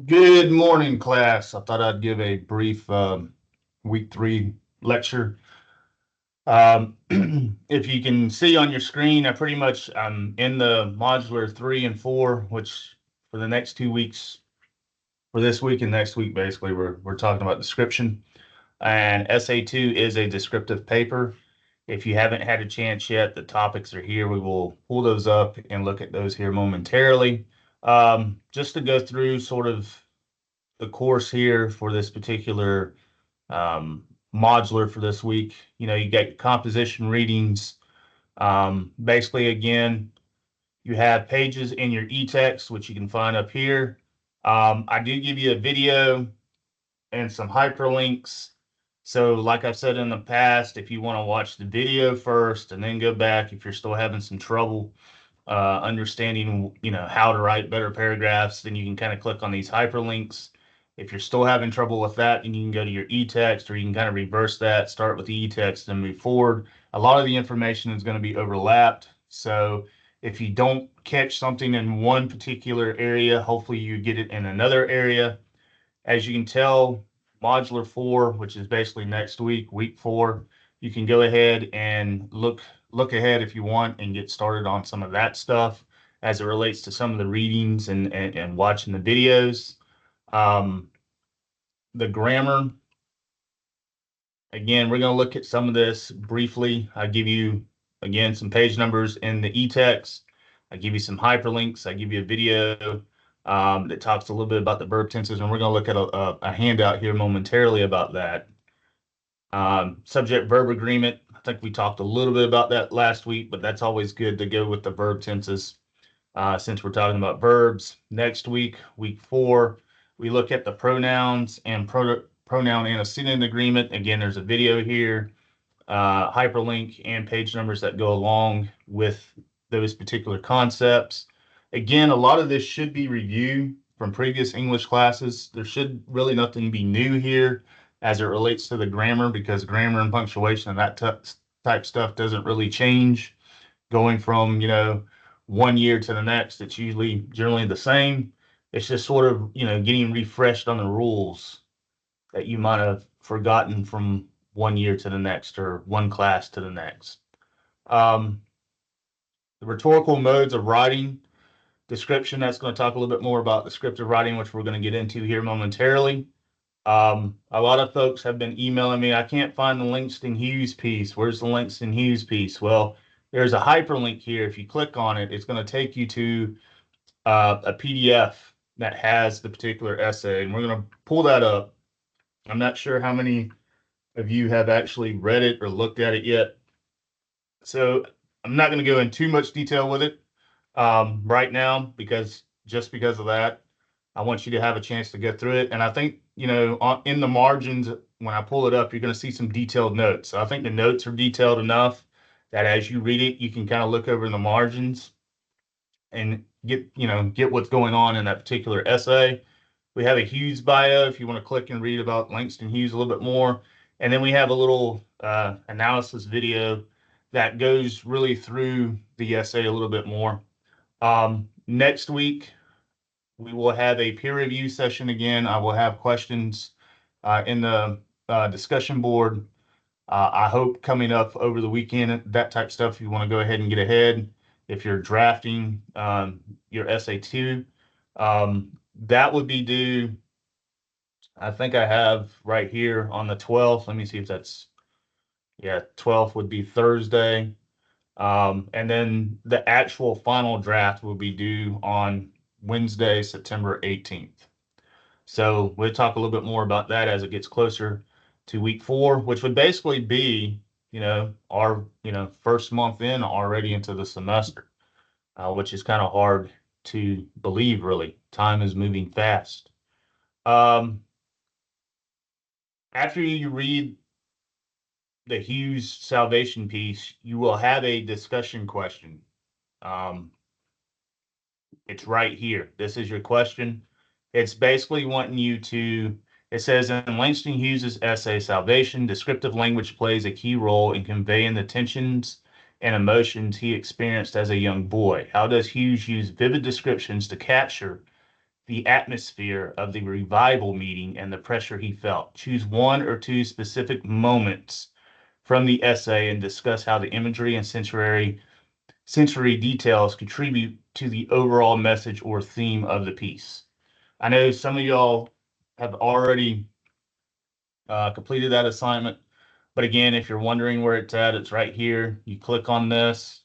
Good morning, class. I thought I'd give a brief week 3 lecture. If you can see on your screen, I pretty much in the modular 3 and 4, which for the next 2 weeks, for this week and next week, basically, we're talking about description. And SA2 is a descriptive paper. If you haven't had a chance yet, the topics are here. We will pull those up and look at those here momentarily. Just to go through sort of the course here for this particular um, modular for this week. You get your composition readings. Basically, again, you have pages in your e-text, which you can find up here. I do give you a video and some hyperlinks. So, like I've said in the past, if you want to watch the video first and then go back, if you're still having some trouble understanding, how to write better paragraphs, then you can kind of click on these hyperlinks. If you're still having trouble with that, then you can go to your e-text, or you can kind of reverse that, start with the e-text and move forward. A lot of the information is going to be overlapped. So if you don't catch something in one particular area, hopefully you get it in another area. As you can tell, modular 4, which is basically next week, week 4, you can go ahead and look ahead if you want and get started on some of that stuff as it relates to some of the readings and watching the videos. Um, the grammar, again, we're going to look at some of this briefly. I give you, again, some page numbers in the e-text. I give you some hyperlinks. I give you a video that talks a little bit about the verb tenses, and we're going to look at a handout here momentarily about that. Subject verb agreement. I think we talked a little bit about that last week, but that's always good to go with the verb tenses since we're talking about verbs. Next week, week 4, we look at the pronouns and pronoun antecedent agreement. Again, there's a video here, hyperlink, and page numbers that go along with those particular concepts. Again, a lot of this should be reviewed from previous English classes. There should really nothing be new here as it relates to the grammar, because grammar and punctuation and that type stuff doesn't really change going from, 1 year to the next. It's usually generally the same. It's just sort of, getting refreshed on the rules that you might have forgotten from 1 year to the next or one class to the next. Um, the rhetorical modes of writing description, that's going to talk a little bit more about descriptive writing, which we're going to get into here momentarily. A lot of folks have been emailing me. I can't find the Langston Hughes piece. Where's the Langston Hughes piece? Well, there's a hyperlink here. If you click on it, it's going to take you to a PDF that has the particular essay, and we're going to pull that up. I'm not sure how many of you have actually read it or looked at it yet, so I'm not going to go in too much detail with it right now, because of that, I want you to have a chance to get through it. And I think, in the margins, when I pull it up, you're going to see some detailed notes. So I think the notes are detailed enough that as you read it, you can kind of look over in the margins and get what's going on in that particular essay. We have a Hughes bio if you want to click and read about Langston Hughes a little bit more. And then we have a little analysis video that goes really through the essay a little bit more. Next week, we will have a peer review session again. I will have questions in the discussion board. I hope coming up over the weekend, that type of stuff, if you want to go ahead and get ahead. If you're drafting your SA2, that would be due, I think I have right here on the 12th. Let me see if that's, yeah, 12th would be Thursday. And then the actual final draft will be due on Wednesday, September 18th. So we'll talk a little bit more about that as it gets closer to week 4, which would basically be, our, first month in already into the semester, which is kind of hard to believe, really. Time is moving fast. Um, After you read the Hughes Salvation piece, you will have a discussion question. Um, it's right here. This is your question. It's basically wanting you to, it says in Langston Hughes's essay, Salvation, descriptive language plays a key role in conveying the tensions and emotions he experienced as a young boy. How does Hughes use vivid descriptions to capture the atmosphere of the revival meeting and the pressure he felt. Choose one or two specific moments from the essay and discuss how the imagery and sensory details contribute to the overall message or theme of the piece. I know some of y'all have already completed that assignment, but again, if you're wondering where it's at, it's right here. You click on this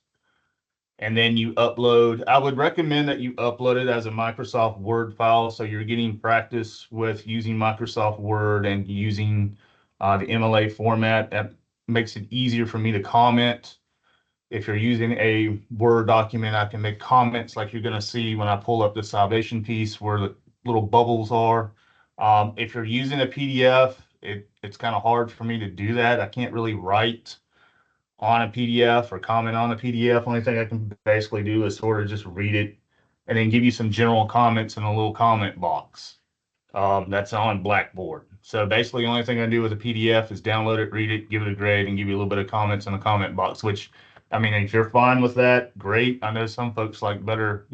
and then you upload. I would recommend that you upload it as a Microsoft Word file so you're getting practice with using Microsoft Word and using the MLA format. That makes it easier for me to comment. If you're using a Word document, I can make comments like you're going to see when I pull up the salvation piece where the little bubbles are. If you're using a PDF, it's kind of hard for me to do that. I can't really write on a PDF or comment on a PDF. Only thing I can basically do is sort of just read it and then give you some general comments in a little comment box. That's on Blackboard. So basically, the only thing I do with a PDF is download it, read it, give it a grade, and give you a little bit of comments in the comment box. Which, I mean, if you're fine with that, great. I know some folks like better,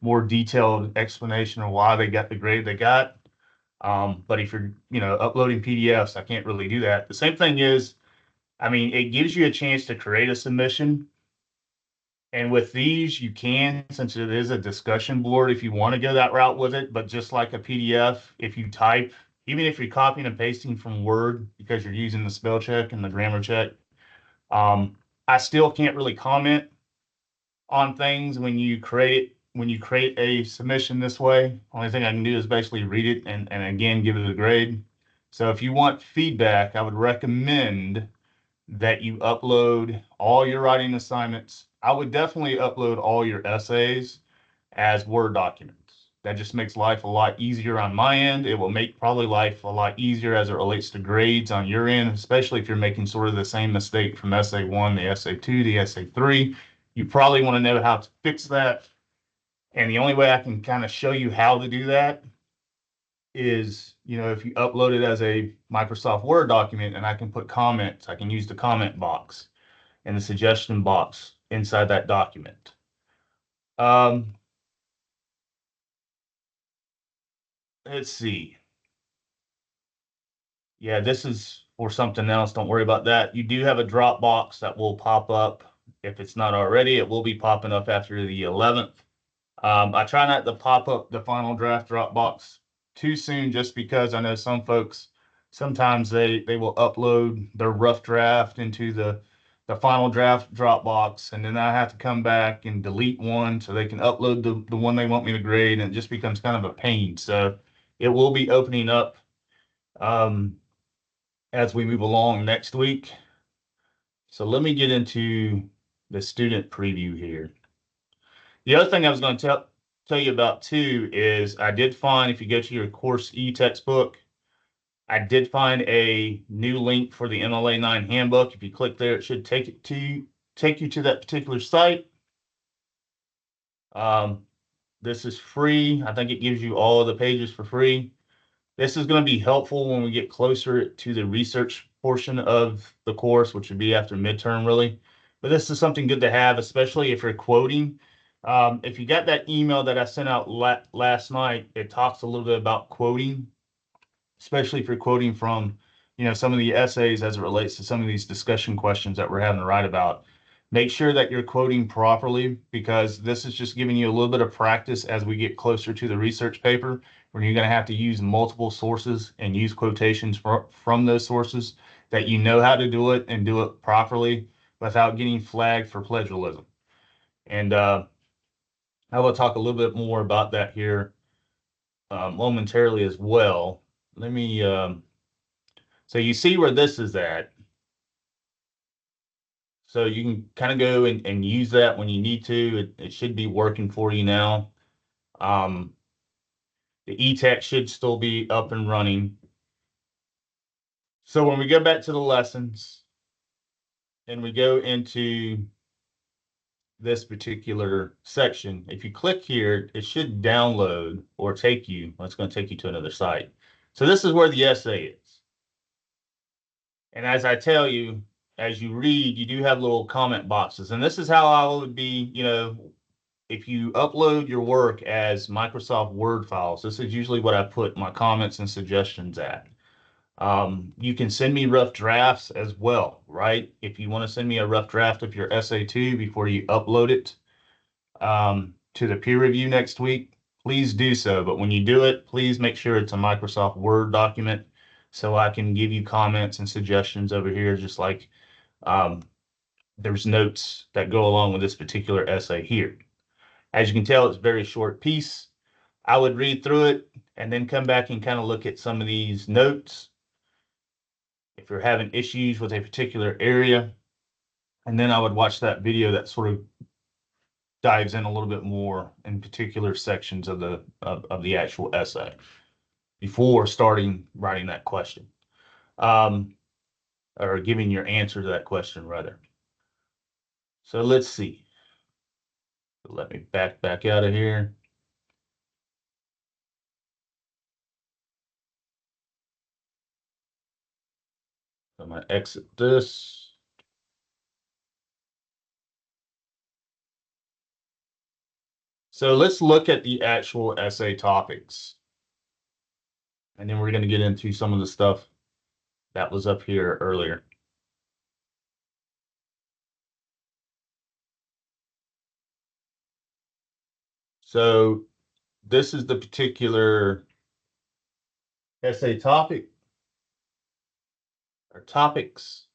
more detailed explanation of why they got the grade they got. But if you're, uploading PDFs, I can't really do that. The same thing is, I mean, it gives you a chance to create a submission. And with these, you can, since it is a discussion board, if you want to go that route with it, but just like a PDF, if you type, even if you're copying and pasting from Word because you're using the spell check and the grammar check, I still can't really comment on things when you create a submission this way. Only thing I can do is basically read it and again give it a grade. So if you want feedback, I would recommend that you upload all your writing assignments. I would definitely upload all your essays as Word documents. That just makes life a lot easier on my end. It will make probably life a lot easier as it relates to grades on your end, especially if you're making sort of the same mistake from essay one, the essay two, the essay three. You probably want to know how to fix that. And the only way I can kind of show you how to do that is, if you upload it as a Microsoft Word document and I can put comments, I can use the comment box and the suggestion box inside that document. Let's see. Yeah, this is for something else. Don't worry about that. You do have a Dropbox that will pop up. If it's not already, it will be popping up after the 11th. I try not to pop up the final draft Dropbox too soon just because I know some folks, sometimes they will upload their rough draft into the final draft Dropbox, and then I have to come back and delete one so they can upload the one they want me to grade, and it just becomes kind of a pain. So it will be opening up um, as we move along next week. So let me get into the student preview here. The other thing I was going to tell you about too is I did find, if you go to your course e-textbook, I did find a new link for the MLA 9 handbook. If you click there, it should take you to that particular site. This is free. I think it gives you all of the pages for free. This is going to be helpful when we get closer to the research portion of the course, which would be after midterm, really. But this is something good to have, especially if you're quoting. If you got that email that I sent out last night, it talks a little bit about quoting, especially if you're quoting from, some of the essays as it relates to some of these discussion questions that we're having to write about. Make sure that you're quoting properly, because this is just giving you a little bit of practice as we get closer to the research paper, where you're going to have to use multiple sources and use quotations from those sources, that you know how to do it and do it properly without getting flagged for plagiarism. And I will talk a little bit more about that here momentarily as well. Let me, so you see where this is at. So you can kind of go and use that when you need to. It should be working for you now. The e-text should still be up and running. So when we go back to the lessons and we go into this particular section, if you click here, it should download or take you, well, it's going to take you to another site. So this is where the essay is. And as I tell you, as you read, you do have little comment boxes. And this is how I would be, if you upload your work as Microsoft Word files, this is usually what I put my comments and suggestions at. You can send me rough drafts as well, right? If you want to send me a rough draft of your SA2 before you upload it to the peer review next week, please do so. But when you do it, please make sure it's a Microsoft Word document so I can give you comments and suggestions over here, just like um, there's notes that go along with this particular essay here. As you can tell, it's a very short piece. I would read through it and then come back and kind of look at some of these notes if you're having issues with a particular area. And then I would watch that video that sort of dives in a little bit more in particular sections of the actual essay before starting writing that question, um, or giving your answer to that question rather. So let's see. Let me back out of here. I'm gonna exit this. So let's look at the actual essay topics. And then we're going to get into some of the stuff that was up here earlier. So this is the particular essay topic or topics.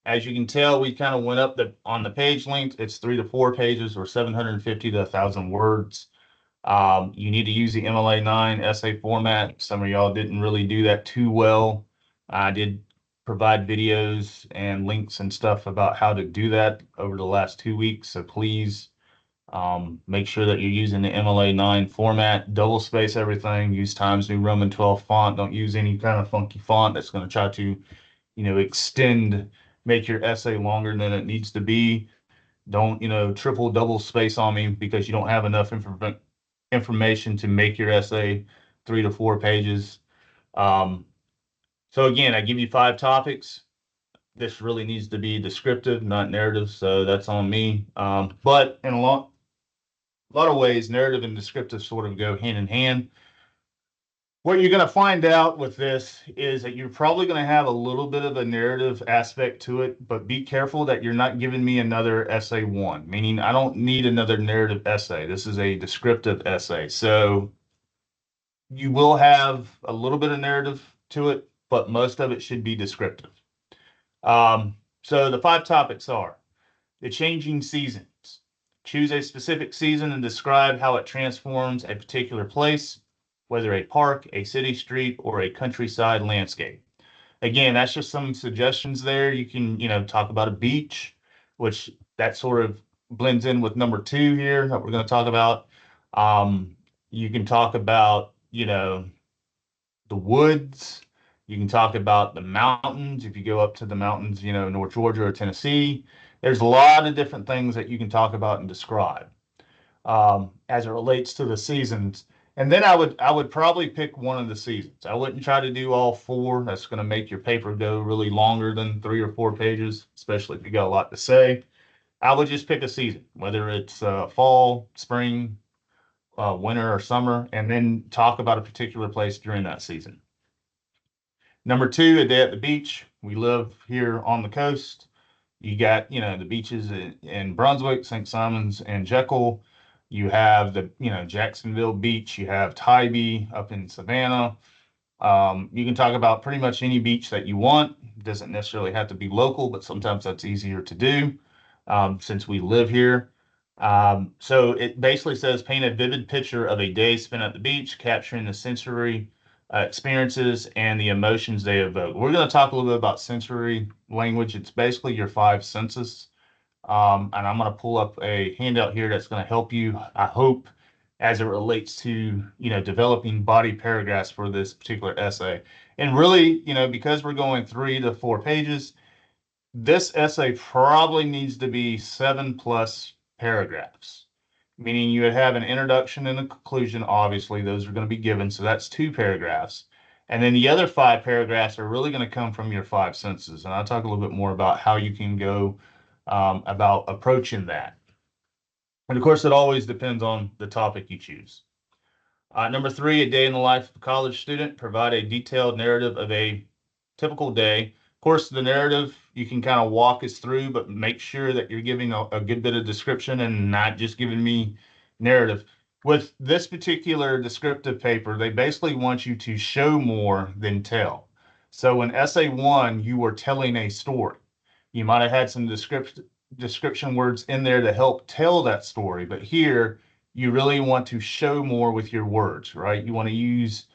As you can tell, we kind of went up on the page length. It's 3 to 4 pages or 750 to 1,000 words. You need to use the MLA9 essay format. Some of y'all didn't really do that too well. I did provide videos and links and stuff about how to do that over the last 2 weeks. So please make sure that you're using the MLA9 format, double space everything, use Times New Roman 12 font. Don't use any kind of funky font that's going to try to, extend, make your essay longer than it needs to be. Don't, triple, double space on me because you don't have enough information to make your essay 3 to 4 pages. So again, I give you 5 topics. This really needs to be descriptive, not narrative, so that's on me. But in a lot of ways, narrative and descriptive sort of go hand in hand. What you're going to find out with this is that you're probably going to have a little bit of a narrative aspect to it, but be careful that you're not giving me another essay one, meaning I don't need another narrative essay. This is a descriptive essay. So you will have a little bit of narrative to it, but most of it should be descriptive. So the 5 topics are the changing seasons. Choose a specific season and describe how it transforms a particular place, whether a park, a city street, or a countryside landscape. Again, that's just some suggestions there. You can, talk about a beach, which that sort of blends in with number 2 here that we're going to talk about. You can talk about, the woods. You can talk about the mountains. If you go up to the mountains, North Georgia or Tennessee, there's a lot of different things that you can talk about and describe as it relates to the seasons. And then I would probably pick one of the seasons. I wouldn't try to do all 4. That's going to make your paper go really longer than 3 or 4 pages, especially if you got a lot to say. I would just pick a season, whether it's fall, spring, winter, or summer, and then talk about a particular place during that season. Number 2, a day at the beach. We live here on the coast. You got, the beaches in Brunswick, St. Simons, and Jekyll. You have the, Jacksonville Beach. You have Tybee up in Savannah. You can talk about pretty much any beach that you want. It doesn't necessarily have to be local, but sometimes that's easier to do since we live here. So it basically says paint a vivid picture of a day spent at the beach, capturing the sensory experiences and the emotions they evoke. We're going to talk a little bit about sensory language. It's basically your 5 senses. And I'm going to pull up a handout here that's going to help you, I hope, as it relates to, developing body paragraphs for this particular essay. And really, because we're going 3 to 4 pages, this essay probably needs to be 7+ paragraphs, meaning you would have an introduction and a conclusion. Obviously, those are going to be given. So that's 2 paragraphs. And then the other 5 paragraphs are really going to come from your 5 senses. And I'll talk a little bit more about how you can go about approaching that. And of course, it always depends on the topic you choose. Number three, a day in the life of a college student. Provide a detailed narrative of a typical day. Of course, the narrative you can kind of walk us through, but make sure that you're giving a good bit of description and not just giving me narrative. With this particular descriptive paper, they basically want you to show more than tell. So in essay one, you were telling a story. You might have had some description words in there to help tell that story, but here you really want to show more with your words, right? You want to use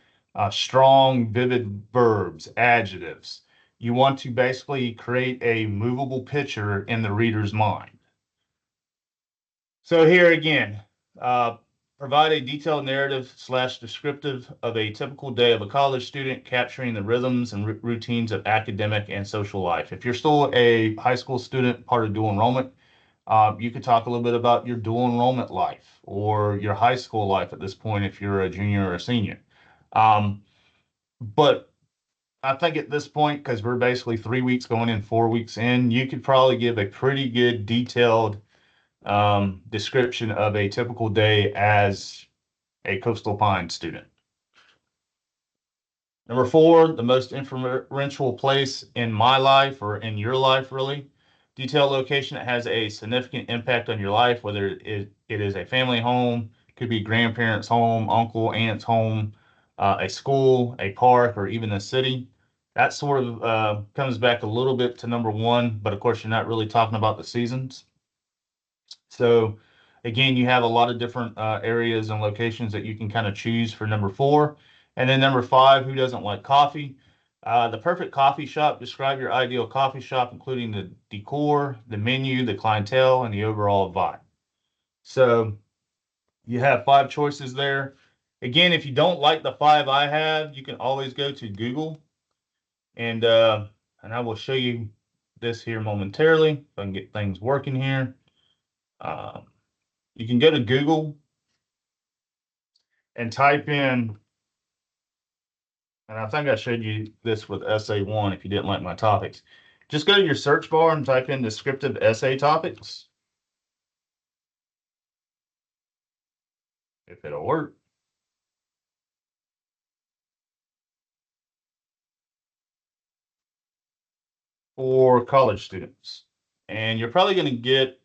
strong, vivid verbs, adjectives. You want to basically create a movable picture in the reader's mind. So here again, uh, provide a detailed narrative slash descriptive of a typical day of a college student, capturing the rhythms and routines of academic and social life. If you're still a high school student, part of dual enrollment, you could talk a little bit about your dual enrollment life or your high school life at this point if you're a junior or a senior. Um, but I think at this point, because we're basically 3 weeks going in, 4 weeks in, you could probably give a pretty good detailed description of a typical day as a Coastal Pine student. Number four, the most influential place in my life or in your life, really. Detailed location that has a significant impact on your life, whether it is a family home, could be grandparents' home, uncle, aunt's home, a school, a park, or even a city. That sort of comes back a little bit to number one, but of course, you're not really talking about the seasons. So again, you have a lot of different areas and locations that you can kind of choose for number four. And then number five, who doesn't like coffee? The perfect coffee shop. Describe your ideal coffee shop, including the decor, the menu, the clientele, and the overall vibe. So you have five choices there. Again, if you don't like the five I have, you can always go to Google and I will show you this here momentarily if I can get things working here. Um, you can go to Google and type in, and I think I showed you this with essay one if you didn't like my topics. Just go to your search bar and type in descriptive essay topics, if it'll work, for college students. And you're probably going to get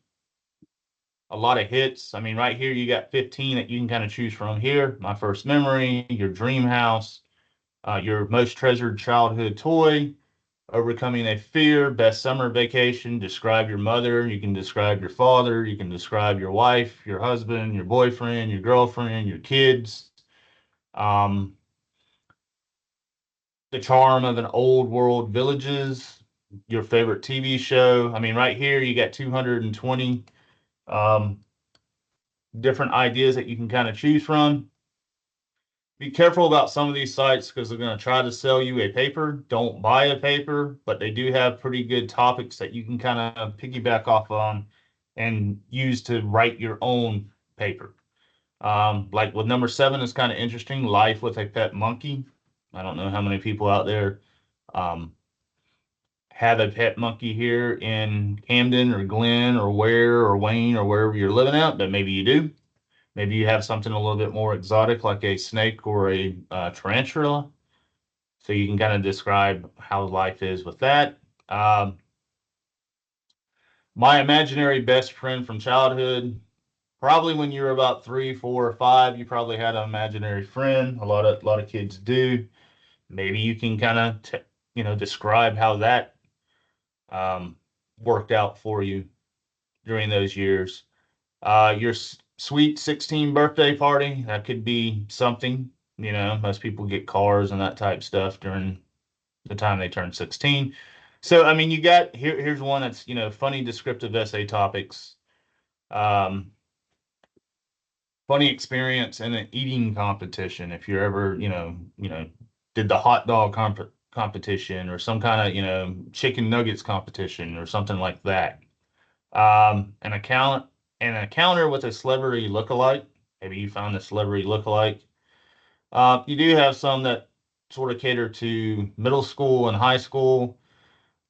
a lot of hits. I mean, right here, you got 15 that you can kind of choose from here. My first memory, your dream house, your most treasured childhood toy, overcoming a fear, best summer vacation, describe your mother, you can describe your father, you can describe your wife, your husband, your boyfriend, your girlfriend, your kids, um, the charm of an old world villages, your favorite TV show. I mean, right here you got 220 um, different ideas that you can kind of choose from. Be careful about some of these sites because they're going to try to sell you a paper. Don't buy a paper, but they do have pretty good topics that you can kind of piggyback off on and use to write your own paper. Like with number seven is kind of interesting, life with a pet monkey. I don't know how many people out there um, have a pet monkey here in Camden or Glen or Ware or Wayne or wherever you're living at, but maybe you do. Maybe you have something a little bit more exotic, like a snake or a tarantula. So you can kind of describe how life is with that. Um, my imaginary best friend from childhood. Probably when you were about 3, 4, or 5, you probably had an imaginary friend. A lot of kids do. Maybe you can kind of describe how that um, worked out for you during those years. Your sweet 16 birthday party, that could be something. Most people get cars and that type stuff during the time they turn 16. So, I mean, you got here's one that's, funny descriptive essay topics. Um, Funny experience in an eating competition. If you're ever, did the hot dog competition or some kind of, chicken nuggets competition or something like that. An encounter with a celebrity lookalike. Maybe you found a celebrity lookalike. You do have some that sort of cater to middle school and high school.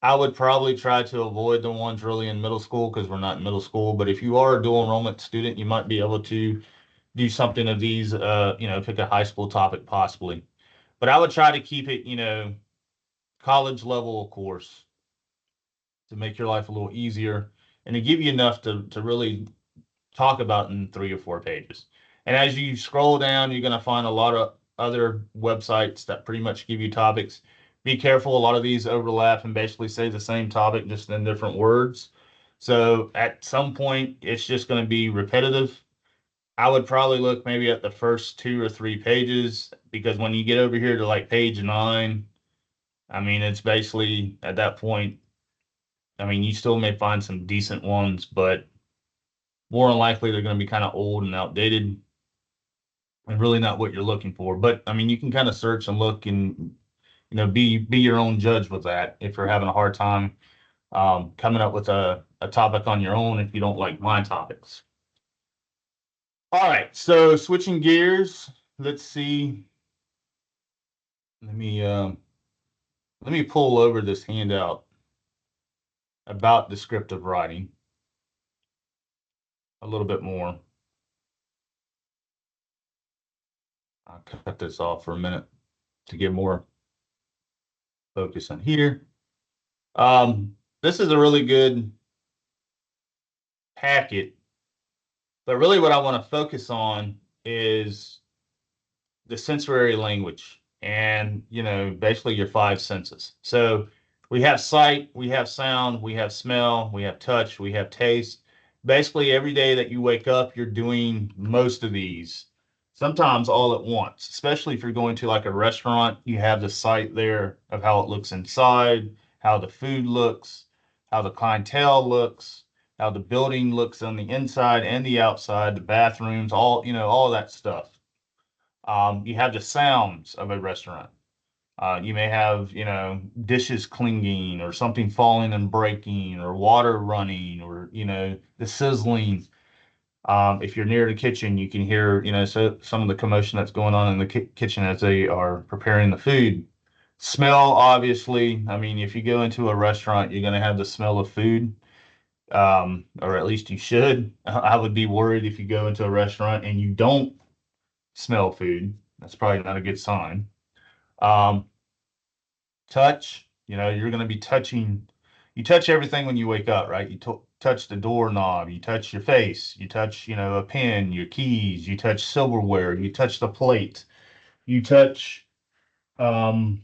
I would probably try to avoid the ones really in middle school because we're not in middle school. But if you are a dual enrollment student, you might be able to do something of these, pick a high school topic possibly. But I would try to keep it, college level course to make your life a little easier and to give you enough to really talk about in 3 or 4 pages. And as you scroll down, you're going to find a lot of other websites that pretty much give you topics. Be careful, a lot of these overlap and basically say the same topic just in different words. So at some point, it's just going to be repetitive. I would probably look maybe at the first 2 or 3 pages because when you get over here to like page 9, I mean, it's basically at that point, I mean, you still may find some decent ones, but more than likely they're going to be kind of old and outdated and really not what you're looking for. But I mean, you can kind of search and look and be your own judge with that if you're having a hard time coming up with a topic on your own if you don't like my topics. All right, so switching gears, let's see. Let me pull over this handout about descriptive writing a little bit more. I'll cut this off for a minute to get more focus on here. This is a really good packet, but really what I want to focus on is the sensory language and, basically your 5 senses. So we have sight, we have sound, we have smell, we have touch, we have taste. Basically, every day that you wake up, you're doing most of these, sometimes all at once, especially if you're going to like a restaurant, you have the sight there of how it looks inside, how the food looks, how the clientele looks, how the building looks on the inside and the outside, the bathrooms, all that stuff. You have the sounds of a restaurant. You may have, dishes clinging or something falling and breaking or water running or, the sizzling. If you're near the kitchen, you can hear, so some of the commotion that's going on in the kitchen as they are preparing the food. Smell, obviously. I mean, if you go into a restaurant, you're going to have the smell of food, or at least you should. I would be worried if you go into a restaurant and you don't smell food. That's probably not a good sign. Um, Touch, you're going to be touching, you touch everything when you wake up, right? You touch the doorknob, you touch your face, you touch, a pen, your keys, you touch silverware, you touch the plate, you touch, um,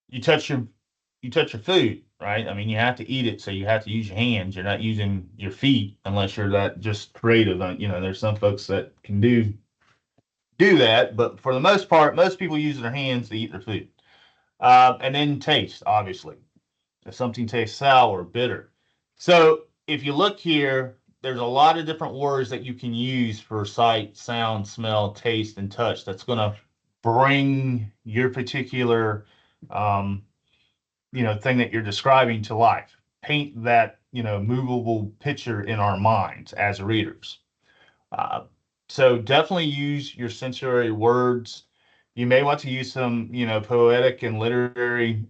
you touch your, you touch your food, right? I mean, you have to eat it, so you have to use your hands. You're not using your feet unless you're that just creative. There's some folks that can do that, but for the most part, most people use their hands to eat their food. And then taste, obviously. If something tastes sour, bitter. So if you look here, there's a lot of different words that you can use for sight, sound, smell, taste, and touch. That's going to bring your particular, um, thing that you're describing to life. Paint that, movable picture in our minds as readers. Uh, so definitely use your sensory words. You may want to use some, poetic and literary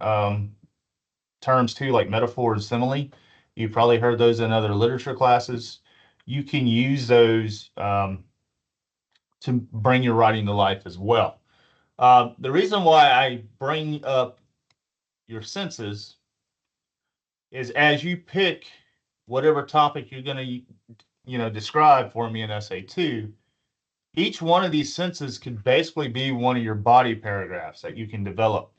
terms too, like metaphor and simile. You've probably heard those in other literature classes. You can use those to bring your writing to life as well. The reason why I bring up your senses is as you pick whatever topic you're going to, describe for me in SA2, each one of these senses could basically be one of your body paragraphs that you can develop.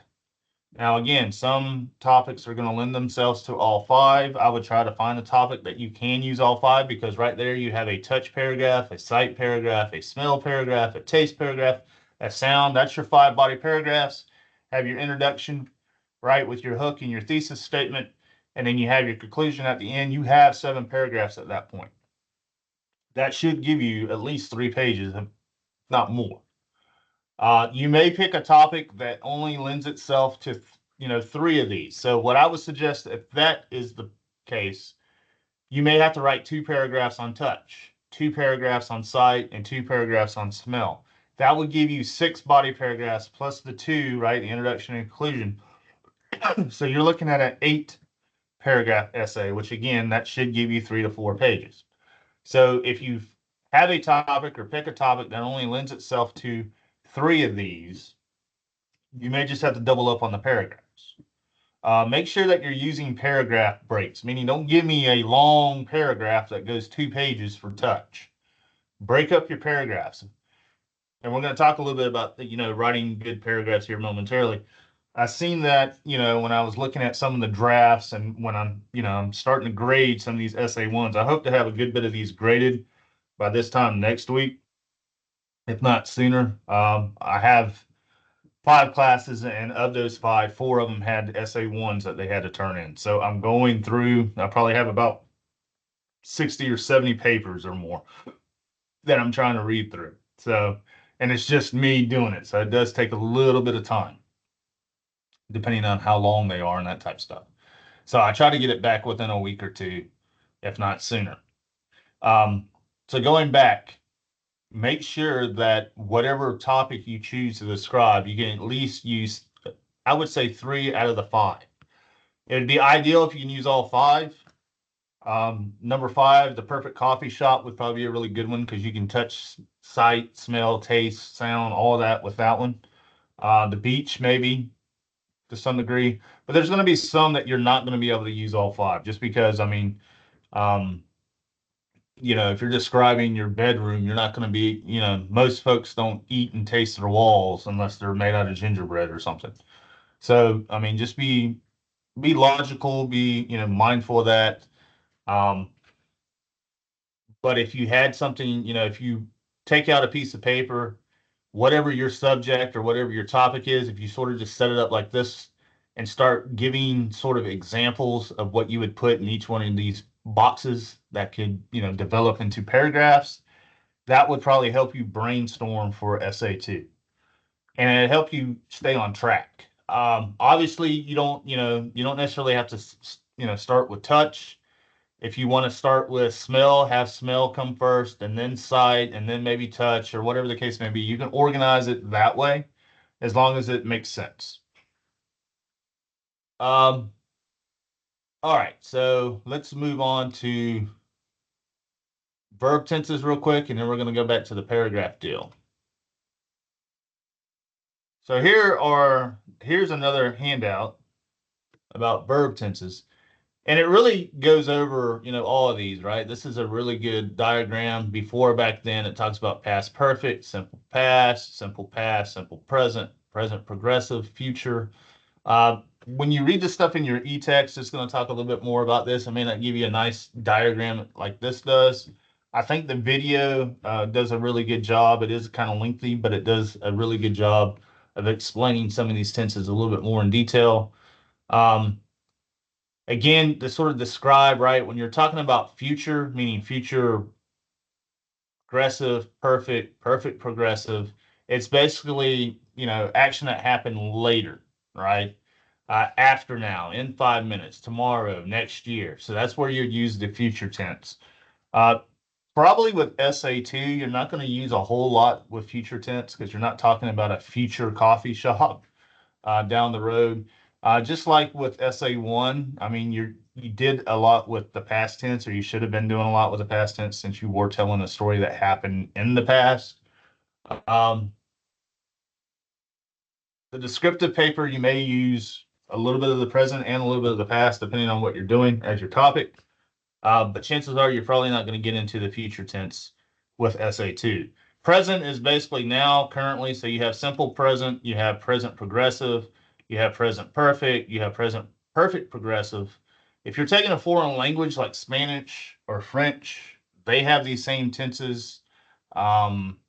Now, again, some topics are going to lend themselves to all 5. I would try to find a topic that you can use all 5 because right there you have a touch paragraph, a sight paragraph, a smell paragraph, a taste paragraph, a sound. That's your 5 body paragraphs. Have your introduction, right, with your hook and your thesis statement, and then you have your conclusion at the end. You have 7 paragraphs at that point. That should give you at least 3 pages, if not more. You may pick a topic that only lends itself to, 3 of these. So what I would suggest, if that is the case, you may have to write 2 paragraphs on touch, 2 paragraphs on sight, and 2 paragraphs on smell. That would give you 6 body paragraphs plus the 2, right, the introduction and conclusion. So you're looking at an 8 paragraph essay, which again, that should give you 3 to 4 pages. So if you have a topic or pick a topic that only lends itself to 3 of these, you may just have to double up on the paragraphs. Make sure that you're using paragraph breaks, meaning don't give me a long paragraph that goes 2 pages for touch. Break up your paragraphs. And we're going to talk a little bit about, writing good paragraphs here momentarily. I seen that, when I was looking at some of the drafts and when I'm starting to grade some of these essay ones. I hope to have a good bit of these graded by this time next week, if not sooner. I have 5 classes, and of those 5, 4 of them had essay ones that they had to turn in. So I'm going through, I probably have about 60 or 70 papers or more that I'm trying to read through. So, and it's just me doing it. So it does take a little bit of time, depending on how long they are and that type of stuff. So I try to get it back within a week or two, if not sooner. So going back, make sure that whatever topic you choose to describe, you can at least use, I would say, 3 out of the 5. It would be ideal if you can use all 5. Number 5, the perfect coffee shop would probably be a really good one because you can touch sight, smell, taste, sound, all of that with that one. The beach, maybe to some degree, but there's going to be some that you're not going to be able to use all 5 just because, um, if you're describing your bedroom, you're not going to be, most folks don't eat and taste their walls unless they're made out of gingerbread or something. So, just be logical, be, mindful of that. Um, but if you had something, if you take out a piece of paper, whatever your subject or whatever your topic is, if you sort of just set it up like this and start giving sort of examples of what you would put in each one of these boxes that could, develop into paragraphs, that would probably help you brainstorm for SA2, and it help you stay on track. Obviously, you don't necessarily have to, start with touch. If you want to start with smell, have smell come first, and then sight, and then maybe touch, or whatever the case may be. You can organize it that way, as long as it makes sense. Um, all right, so let's move on to verb tenses real quick, and then we're going to go back to the paragraph deal. So here's another handout about verb tenses. And it really goes over, all of these, right? This is a really good diagram. Before, back then, it talks about past perfect, simple past, simple present, present progressive, future. When you read this stuff in your e-text, it's going to talk a little bit more about this. I may not give you a nice diagram like this does. I think the video does a really good job. It is kind of lengthy, but it does a really good job of explaining some of these tenses a little bit more in detail. Again, to sort of describe, right, when you're talking about future, meaning future progressive, perfect, perfect progressive, it's basically, action that happened later, right? After now, in 5 minutes, tomorrow, next year. So that's where you'd use the future tense. Uh, Probably with SA2, you're not going to use a whole lot with future tense because you're not talking about a future coffee shop down the road. Just like with SA1, you did a lot with the past tense, or you should have been doing a lot with the past tense since you were telling a story that happened in the past. Um, the descriptive paper, you may use a little bit of the present and a little bit of the past, depending on what you're doing as your topic. But chances are you're probably not going to get into the future tense with SA2. Present is basically now, currently. So you have simple present, you have present progressive, you have present perfect, you have present perfect progressive. If you're taking a foreign language like Spanish or French, they have these same tenses. Um,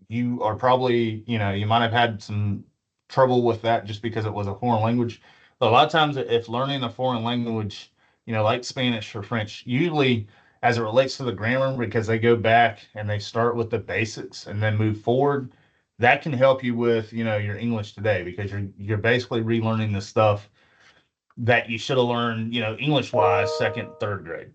you are probably, you might have had some trouble with that just because it was a foreign language. But a lot of times, if learning a foreign language, like Spanish or French, usually as it relates to the grammar, because they go back and they start with the basics and then move forward, that can help you with, your English today because you're basically relearning the stuff that you should have learned, English wise, second, third grade.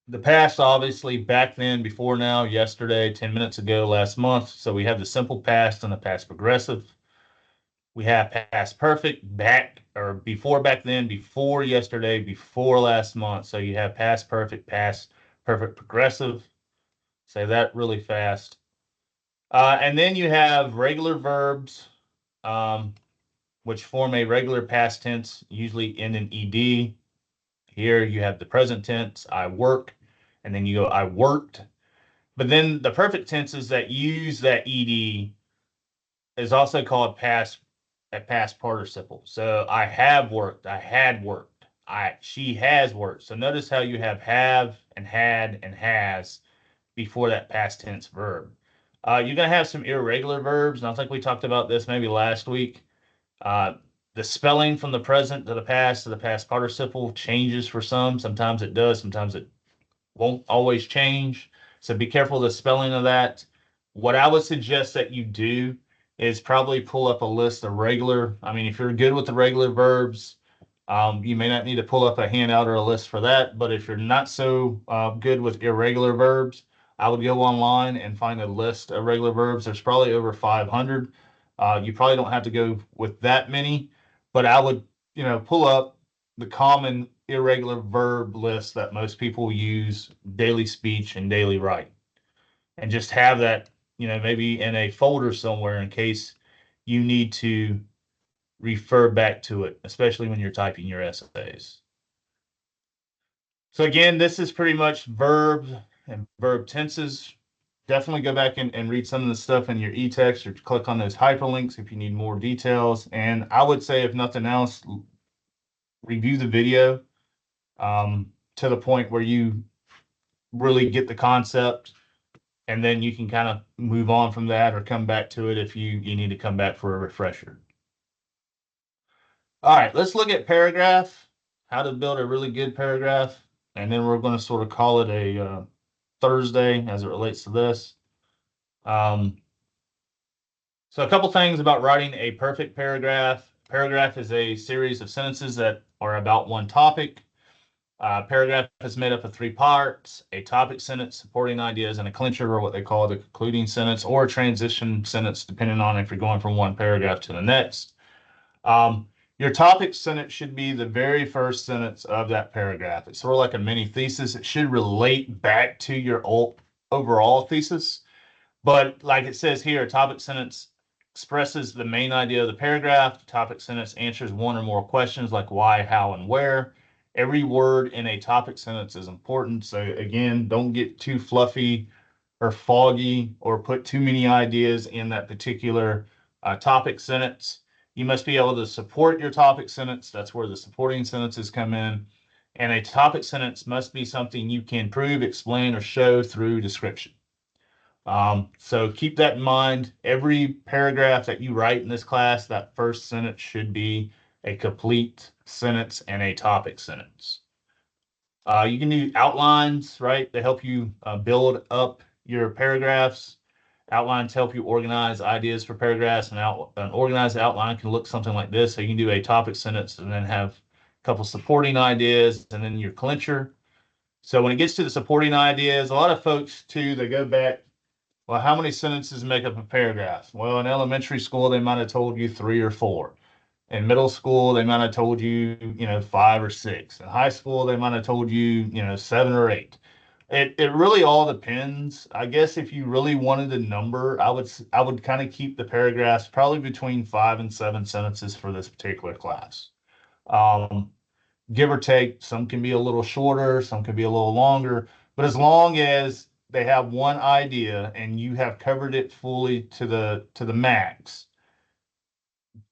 The past, obviously, back then, before now, yesterday, 10 minutes ago, last month. So we have the simple past and the past progressive. We have past perfect back or before back then, before yesterday, before last month. So you have past perfect progressive. Say that really fast. And then you have regular verbs, um, which form a regular past tense, usually in an ed. Here you have the present tense, I work, and then you go, I worked. But then the perfect tenses that use that ed is also called a past participle. So I have worked, I had worked, she has worked. So notice how you have and had and has before that past tense verb. You're going to have some irregular verbs, and I think we talked about this maybe last week. Uh, the spelling from the present to the past participle changes for some. Sometimes it does, sometimes it won't always change. So be careful of the spelling of that. What I would suggest that you do is probably pull up a list of regular. I mean, if you're good with the regular verbs, you may not need to pull up a handout or a list for that. But if you're not so good with irregular verbs, I would go online and find a list of regular verbs. There's probably over 500. You probably don't have to go with that many, but I would, pull up the common irregular verb list that most people use daily speech and daily writing, and just have that, maybe in a folder somewhere in case you need to refer back to it, especially when you're typing your essays. So again, this is pretty much verbs and verb tenses. Definitely go back and read some of the stuff in your e-text or click on those hyperlinks if you need more details. And I would say, if nothing else, review the video to the point where you really get the concept, and then you can kind of move on from that or come back to it if you need to come back for a refresher. All right, let's look at paragraph, how to build a really good paragraph, and then we're going to sort of call it a Thursday as it relates to this. So a couple things about writing a perfect paragraph. Paragraph is a series of sentences that are about one topic. Paragraph is made up of three parts: a topic sentence, supporting ideas, and a clincher, or what they call the concluding sentence, or a transition sentence, depending on if you're going from one paragraph to the next. Your topic sentence should be the very first sentence of that paragraph. It's sort of like a mini thesis. It should relate back to your overall thesis. But like it says here, a topic sentence expresses the main idea of the paragraph. The topic sentence answers one or more questions like why, how, and where. Every word in a topic sentence is important. So again, don't get too fluffy or foggy or put too many ideas in that particular topic sentence. You must be able to support your topic sentence. That's where the supporting sentences come in. And a topic sentence must be something you can prove, explain, or show through description. So keep that in mind. Every paragraph that you write in this class, that first sentence should be a complete sentence and a topic sentence. You can do outlines, right? They help you build up your paragraphs. Outlines help you organize ideas for paragraphs, and an organized outline can look something like this. So you can do a topic sentence and then have a couple supporting ideas and then your clincher. So when it gets to the supporting ideas, a lot of folks too, they go back, well, how many sentences make up a paragraph? Well, in elementary school, they might have told you 3 or 4. In middle school, they might have told you, 5 or 6. In high school, they might have told you, 7 or 8. It really all depends. I guess if you really wanted a number, I would kind of keep the paragraphs probably between 5 and 7 sentences for this particular class. Um, Give or take, some can be a little shorter, some can be a little longer, but as long as they have one idea and you have covered it fully to the max,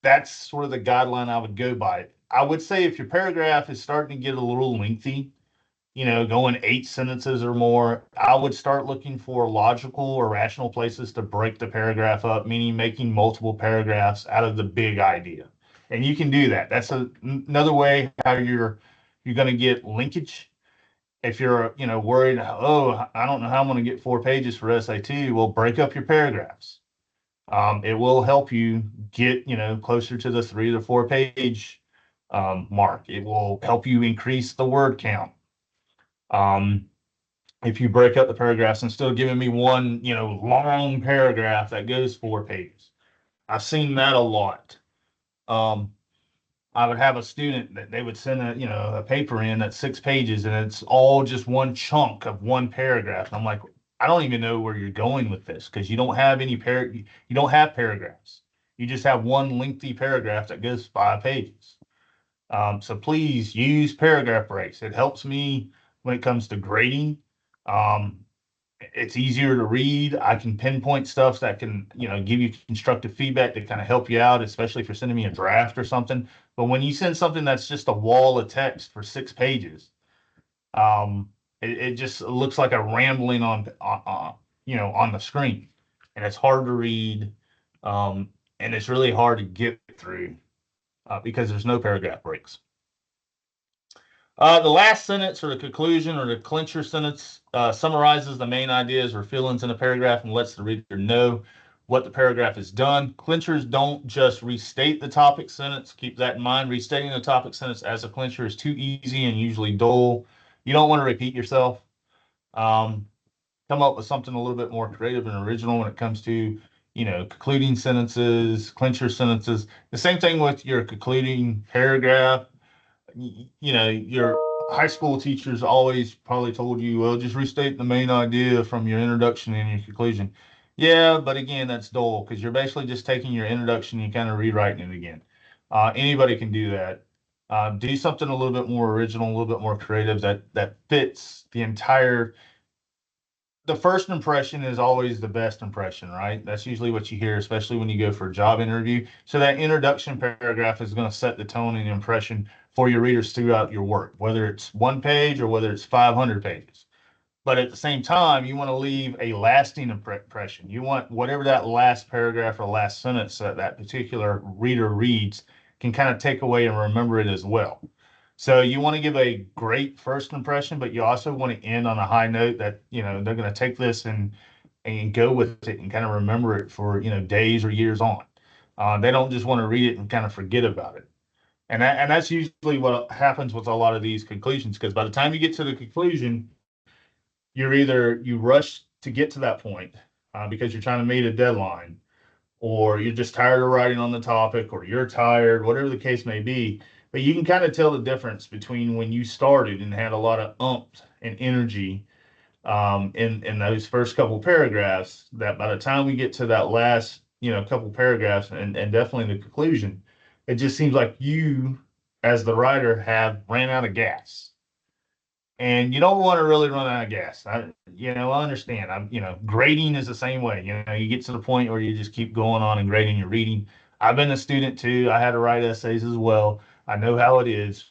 that's sort of the guideline I would go by. I would say if your paragraph is starting to get a little lengthy, going 8 sentences or more, I would start looking for logical or rational places to break the paragraph up, meaning making multiple paragraphs out of the big idea. And you can do that. That's another way how you're going to get linkage. If you're, worried, oh, I don't know how I'm going to get 4 pages for SAT, well, break up your paragraphs. It will help you get, closer to the 3 to 4 page mark. It will help you increase the word count. If you break up the paragraphs instead of giving me one, long paragraph that goes 4 pages. I've seen that a lot. Um, I would have a student that they would send a paper in that's 6 pages and it's all just one chunk of one paragraph. And I'm like, I don't even know where you're going with this because you don't have you don't have paragraphs. You just have one lengthy paragraph that goes 5 pages. So please use paragraph breaks. It helps me when it comes to grading. Um, it's easier to read. I can pinpoint stuff that can, give you constructive feedback to kind of help you out, especially if you're sending me a draft or something. But when you send something that's just a wall of text for 6 pages, it just looks like a rambling on the screen, and it's hard to read, and it's really hard to get through because there's no paragraph breaks. The last sentence or the conclusion or the clincher sentence summarizes the main ideas or feelings in a paragraph and lets the reader know what the paragraph has done. Clinchers don't just restate the topic sentence. Keep that in mind. Restating the topic sentence as a clincher is too easy and usually dull. You don't want to repeat yourself. Um, Come up with something a little bit more creative and original when it comes to, concluding sentences, clincher sentences. The same thing with your concluding paragraph. Your high school teachers always probably told you, well, just restate the main idea from your introduction and your conclusion. Yeah, but again, that's dull because you're basically just taking your introduction and kind of rewriting it again. Anybody can do that. Do something a little bit more original, a little bit more creative that fits the first impression is always the best impression, right? That's usually what you hear, especially when you go for a job interview. So that introduction paragraph is going to set the tone and the impression for your readers throughout your work, whether it's 1 page or whether it's 500 pages. But at the same time, you want to leave a lasting impression. You want whatever that last paragraph or last sentence that particular reader reads can kind of take away and remember it as well. So you want to give a great first impression, but you also want to end on a high note that, they're going to take this and go with it and kind of remember it for, days or years on. They don't just want to read it and kind of forget about it. And that's usually what happens with a lot of these conclusions, because by the time you get to the conclusion, you rush to get to that point because you're trying to meet a deadline, or you're just tired of writing on the topic, or you're tired, whatever the case may be. But you can kind of tell the difference between when you started and had a lot of umph and energy in those first couple paragraphs. That by the time we get to that last, couple paragraphs and definitely the conclusion, it just seems like you, as the writer, have ran out of gas, and you don't want to really run out of gas. I understand. Grading is the same way. You get to the point where you just keep going on and grading your reading. I've been a student too. I had to write essays as well. I know how it is.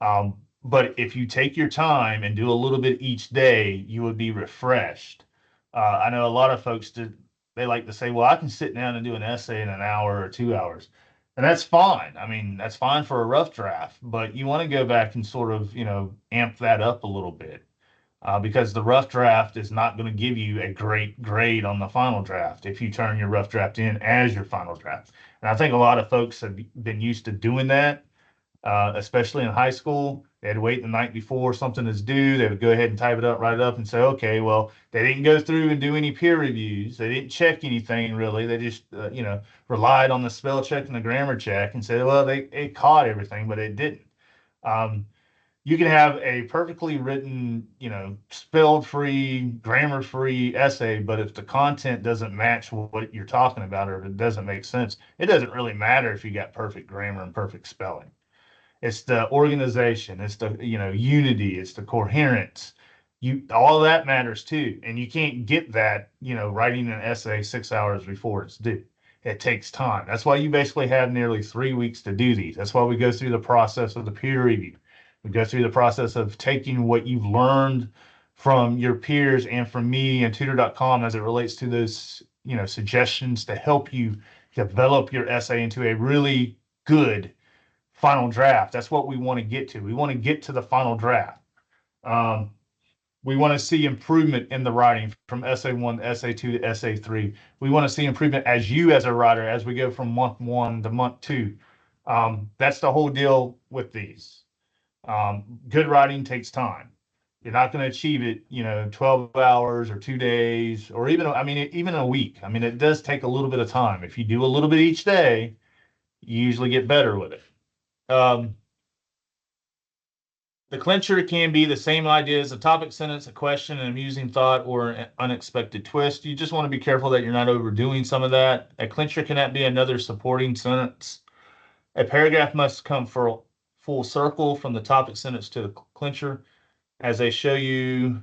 But if you take your time and do a little bit each day, you would be refreshed. I know a lot of folks they like to say, well, I can sit down and do an essay in an hour or 2 hours. And that's fine. I mean, that's fine for a rough draft, but you want to go back and sort of, amp that up a little bit because the rough draft is not going to give you a great grade on the final draft if you turn your rough draft in as your final draft. And I think a lot of folks have been used to doing that, especially in high school. They had to wait the night before something is due. They would go ahead and type it up, write it up, and say, okay, well, they didn't go through and do any peer reviews. They didn't check anything really. They just, relied on the spell check and the grammar check and said, well, it caught everything, but it didn't. Um, you can have a perfectly written, spelled free, grammar free essay, but if the content doesn't match what you're talking about or if it doesn't make sense, it doesn't really matter if you got perfect grammar and perfect spelling. It's the organization, it's the, unity, it's the coherence. All that matters too. And you can't get that, writing an essay 6 hours before it's due. It takes time. That's why you basically have nearly 3 weeks to do these. That's why we go through the process of the peer review. We go through the process of taking what you've learned from your peers and from me and tutor.com as it relates to those, suggestions to help you develop your essay into a really good final draft. That's what we want to get to. We want to get to the final draft. Um, we want to see improvement in the writing from essay one to essay two to essay three. We want to see improvement as you as a writer as we go from month one to month two. That's the whole deal with these. Good writing takes time. You're not going to achieve it, 12 hours or 2 days, or even, I mean, even a week. I mean, it does take a little bit of time. If you do a little bit each day, you usually get better with it. The clincher can be the same idea as a topic sentence, a question, an amusing thought, or an unexpected twist. You just want to be careful that you're not overdoing some of that. A clincher cannot be another supporting sentence. A paragraph must come for full circle from the topic sentence to the clincher. As they show you,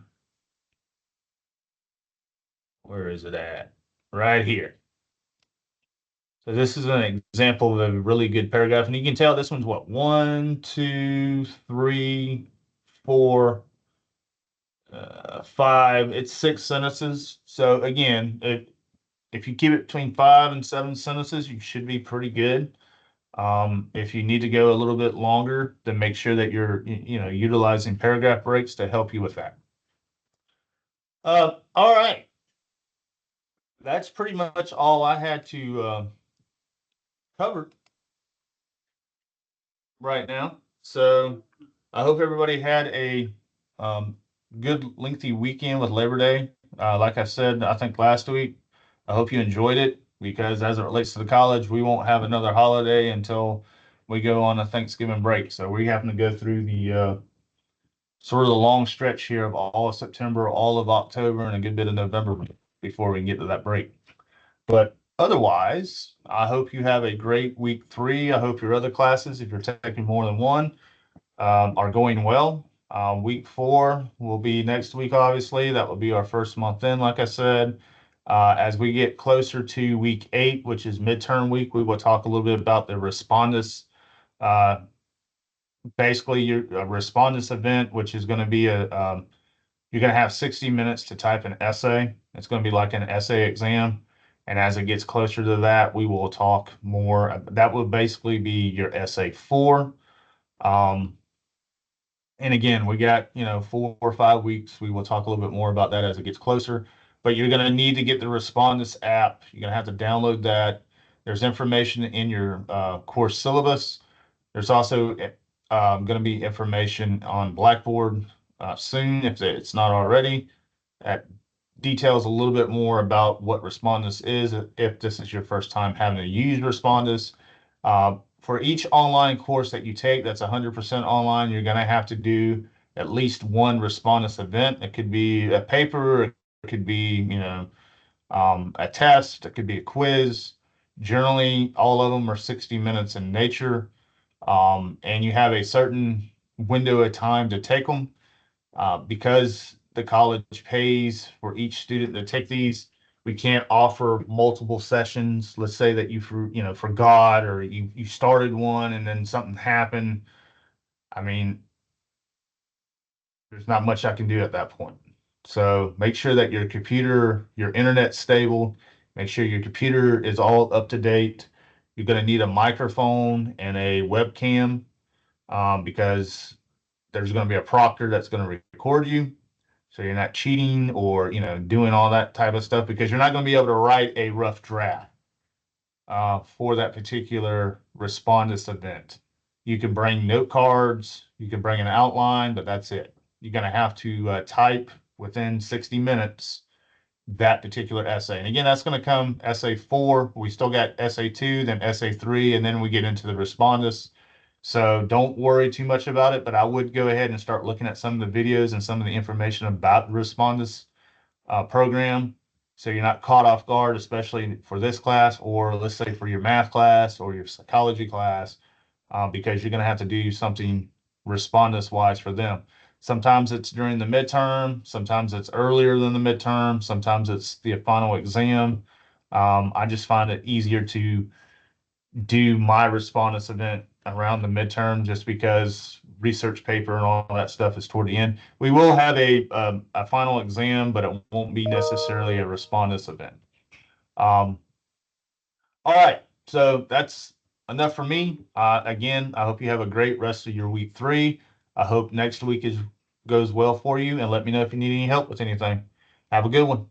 where is it at? Right here. So this is an example of a really good paragraph. And you can tell this one's what? 1, 2, 3, 4, 5. It's 6 sentences. So again, if you keep it between 5 and 7 sentences, you should be pretty good. If you need to go a little bit longer, then make sure that you're, utilizing paragraph breaks to help you with that. All right. That's pretty much all I had to cover right now. So I hope everybody had a good lengthy weekend with Labor Day. Like I said, I think last week, I hope you enjoyed it because as it relates to the college, we won't have another holiday until we go on a Thanksgiving break. So we happen to go through the sort of the long stretch here of all of September, all of October, and a good bit of November before we can get to that break. But otherwise, I hope you have a great week 3. I hope your other classes, if you're taking more than one, are going well. Week 4 will be next week, obviously. That will be our first month in, like I said. As we get closer to week 8, which is midterm week, we will talk a little bit about the Respondus. Basically, your Respondus event, which is going to be you're going to have 60 minutes to type an essay. It's going to be like an essay exam. And as it gets closer to that, we will talk more. That will basically be your essay 4. And again, we got, 4 or 5 weeks. We will talk a little bit more about that as it gets closer. But you're going to need to get the Respondus app. You're going to have to download that. There's information in your course syllabus. There's also going to be information on Blackboard soon, if it's not already. That details a little bit more about what Respondus is, if this is your first time having to use Respondus. For each online course that you take that's 100% online, you're going to have to do at least one Respondus event. It could be a paper, it could be, a test, it could be a quiz. Generally, all of them are 60 minutes in nature, and you have a certain window of time to take them. Because the college pays for each student to take these, we can't offer multiple sessions. Let's say that you forgot, or you started one and then something happened. I mean, there's not much I can do at that point. So make sure that your internet's stable. Make sure your computer is all up to date. You're going to need a microphone and a webcam, because there's going to be a proctor that's going to record you. So you're not cheating or, doing all that type of stuff, because you're not going to be able to write a rough draft for that particular Respondus event. You can bring note cards, you can bring an outline, but that's it. You're going to have to type within 60 minutes that particular essay. And again, that's going to come essay 4. We still got essay 2, then essay 3, and then we get into the Respondus. So don't worry too much about it, but I would go ahead and start looking at some of the videos and some of the information about the Respondus program, so you're not caught off guard, especially for this class, or let's say for your math class or your psychology class, because you're going to have to do something Respondus wise for them. Sometimes it's during the midterm, sometimes it's earlier than the midterm, sometimes it's the final exam. I just find it easier to do my Respondus event around the midterm, just because research paper and all that stuff is toward the end. We will have a final exam, but it won't be necessarily a Respondus event. All right, so that's enough for me. Again, I hope you have a great rest of your week 3. I hope next week goes well for you, and let me know if you need any help with anything. Have a good one.